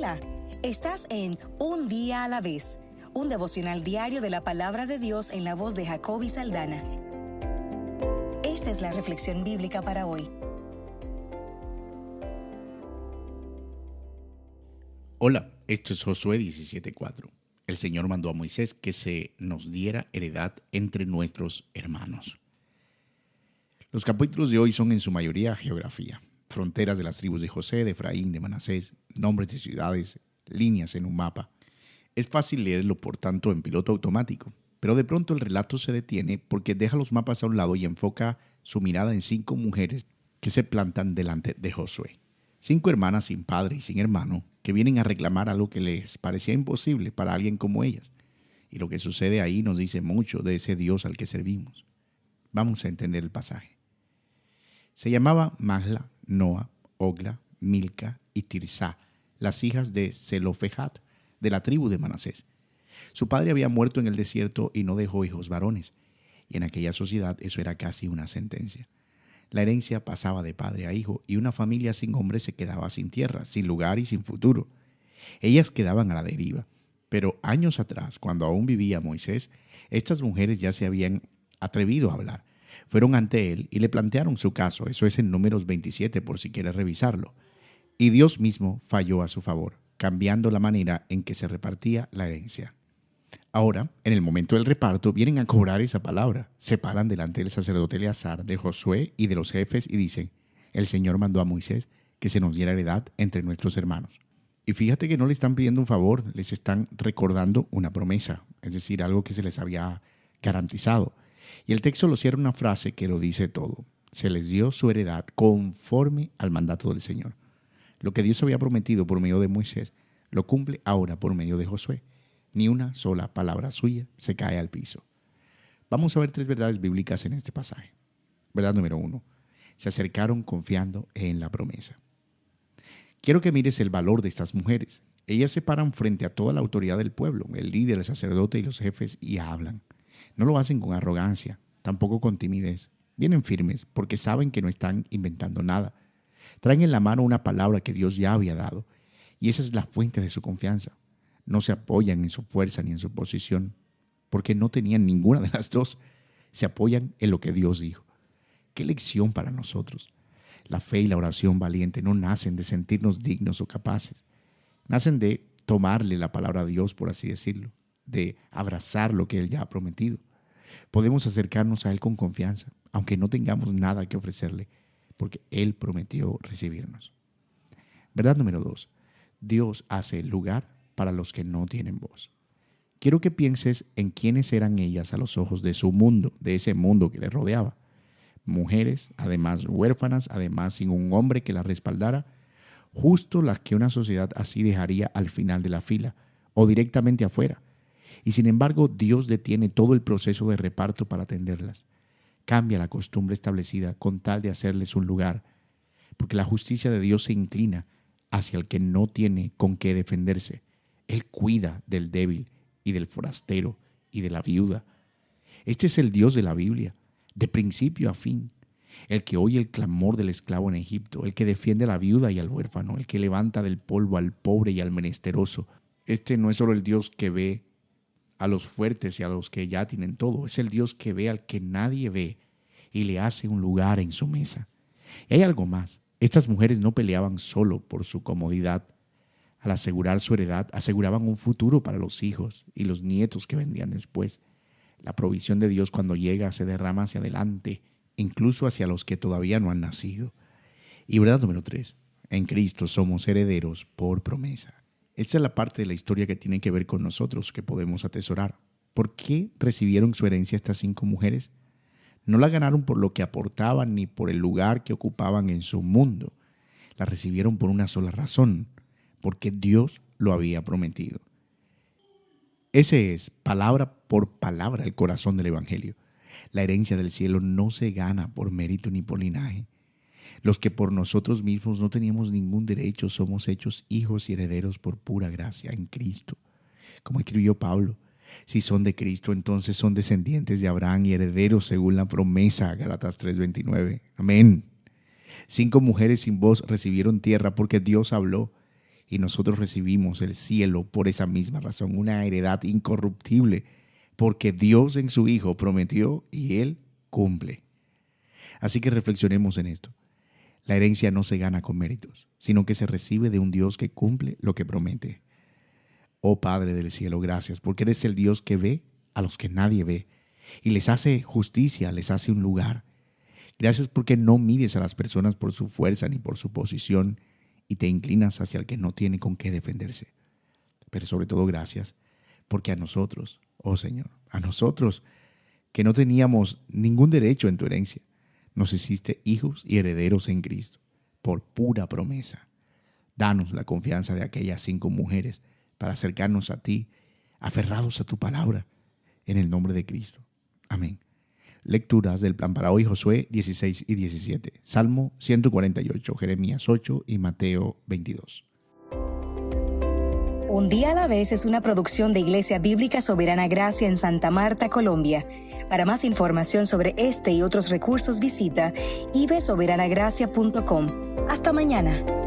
Hola, estás en Un Día a la Vez, un devocional diario de la Palabra de Dios en la voz de Jacoby Saldaña. Esta es la reflexión bíblica para hoy. Hola, esto es Josué 17:4. El Señor mandó a Moisés que se nos diera heredad entre nuestros hermanos. Los capítulos de hoy son en su mayoría geografía. Fronteras de las tribus de José, de Efraín, de Manasés, nombres de ciudades, líneas en un mapa. Es fácil leerlo, por tanto, en piloto automático, pero de pronto el relato se detiene porque deja los mapas a un lado y enfoca su mirada en 5 mujeres que se plantan delante de Josué. 5 hermanas sin padre y sin hermano que vienen a reclamar algo que les parecía imposible para alguien como ellas. Y lo que sucede ahí nos dice mucho de ese Dios al que servimos. Vamos a entender el pasaje. Se llamaba Mahla, Noa, Ogla, Milca y Tirsá, las hijas de Zelofejad, de la tribu de Manasés. Su padre había muerto en el desierto y no dejó hijos varones, y en aquella sociedad eso era casi una sentencia. La herencia pasaba de padre a hijo y una familia sin hombre se quedaba sin tierra, sin lugar y sin futuro. Ellas quedaban a la deriva, pero años atrás, cuando aún vivía Moisés, estas mujeres ya se habían atrevido a hablar. Fueron ante él y le plantearon su caso, eso es en Números 27 por si quieres revisarlo. Y Dios mismo falló a su favor, cambiando la manera en que se repartía la herencia. Ahora, en el momento del reparto, vienen a cobrar esa palabra. Se paran delante del sacerdote Eleazar, de Josué y de los jefes y dicen: el Señor mandó a Moisés que se nos diera heredad entre nuestros hermanos. Y fíjate que no le están pidiendo un favor, les están recordando una promesa, es decir, algo que se les había garantizado. Y el texto lo cierra una frase que lo dice todo. Se les dio su heredad conforme al mandato del Señor. Lo que Dios había prometido por medio de Moisés, lo cumple ahora por medio de Josué. Ni una sola palabra suya se cae al piso. Vamos a ver 3 verdades bíblicas en este pasaje. Verdad número 1. Se acercaron confiando en la promesa. Quiero que mires el valor de estas mujeres. Ellas se paran frente a toda la autoridad del pueblo, el líder, el sacerdote y los jefes, y hablan. No lo hacen con arrogancia, tampoco con timidez. Vienen firmes porque saben que no están inventando nada. Traen en la mano una palabra que Dios ya había dado, y esa es la fuente de su confianza. No se apoyan en su fuerza ni en su posición, porque no tenían ninguna de las dos. Se apoyan en lo que Dios dijo. ¡Qué lección para nosotros! La fe y la oración valiente no nacen de sentirnos dignos o capaces. Nacen de tomarle la palabra a Dios, por así decirlo, de abrazar lo que Él ya ha prometido. Podemos acercarnos a Él con confianza, aunque no tengamos nada que ofrecerle, porque Él prometió recibirnos. Verdad número 2. Dios hace lugar para los que no tienen voz. Quiero que pienses en quiénes eran ellas a los ojos de su mundo, de ese mundo que les rodeaba. Mujeres, además huérfanas, además sin un hombre que las respaldara, justo las que una sociedad así dejaría al final de la fila o directamente afuera. Y sin embargo, Dios detiene todo el proceso de reparto para atenderlas. Cambia la costumbre establecida con tal de hacerles un lugar, porque la justicia de Dios se inclina hacia el que no tiene con qué defenderse. Él cuida del débil y del forastero y de la viuda. Este es el Dios de la Biblia, de principio a fin. El que oye el clamor del esclavo en Egipto, el que defiende a la viuda y al huérfano, el que levanta del polvo al pobre y al menesteroso. Este no es solo el Dios que ve a los fuertes y a los que ya tienen todo. Es el Dios que ve al que nadie ve y le hace un lugar en su mesa. Y hay algo más. Estas mujeres no peleaban solo por su comodidad. Al asegurar su heredad, aseguraban un futuro para los hijos y los nietos que vendrían después. La provisión de Dios cuando llega se derrama hacia adelante, incluso hacia los que todavía no han nacido. Y verdad número 3. En Cristo somos herederos por promesa. Esta es la parte de la historia que tiene que ver con nosotros, que podemos atesorar. ¿Por qué recibieron su herencia estas 5 mujeres? No la ganaron por lo que aportaban ni por el lugar que ocupaban en su mundo. La recibieron por una sola razón, porque Dios lo había prometido. Ese es, palabra por palabra, el corazón del Evangelio. La herencia del cielo no se gana por mérito ni por linaje. Los que por nosotros mismos no teníamos ningún derecho somos hechos hijos y herederos por pura gracia en Cristo. Como escribió Pablo, si son de Cristo, entonces son descendientes de Abraham y herederos según la promesa, Gálatas 3:29. Amén. 5 mujeres sin voz recibieron tierra porque Dios habló, y nosotros recibimos el cielo por esa misma razón, una heredad incorruptible, porque Dios en su Hijo prometió y Él cumple. Así que reflexionemos en esto. La herencia no se gana con méritos, sino que se recibe de un Dios que cumple lo que promete. Oh Padre del cielo, gracias, porque eres el Dios que ve a los que nadie ve y les hace justicia, les hace un lugar. Gracias porque no mides a las personas por su fuerza ni por su posición y te inclinas hacia el que no tiene con qué defenderse. Pero sobre todo gracias porque a nosotros, oh Señor, a nosotros que no teníamos ningún derecho en tu herencia, nos hiciste hijos y herederos en Cristo por pura promesa. Danos la confianza de aquellas 5 mujeres para acercarnos a ti, aferrados a tu palabra, en el nombre de Cristo. Amén. Lecturas del plan para hoy, Josué 16 y 17, Salmo 148, Jeremías 8 y Mateo 22. Un día a la vez es una producción de Iglesia Bíblica Soberana Gracia en Santa Marta, Colombia. Para más información sobre este y otros recursos visita ibsoberanagracia.com. Hasta mañana.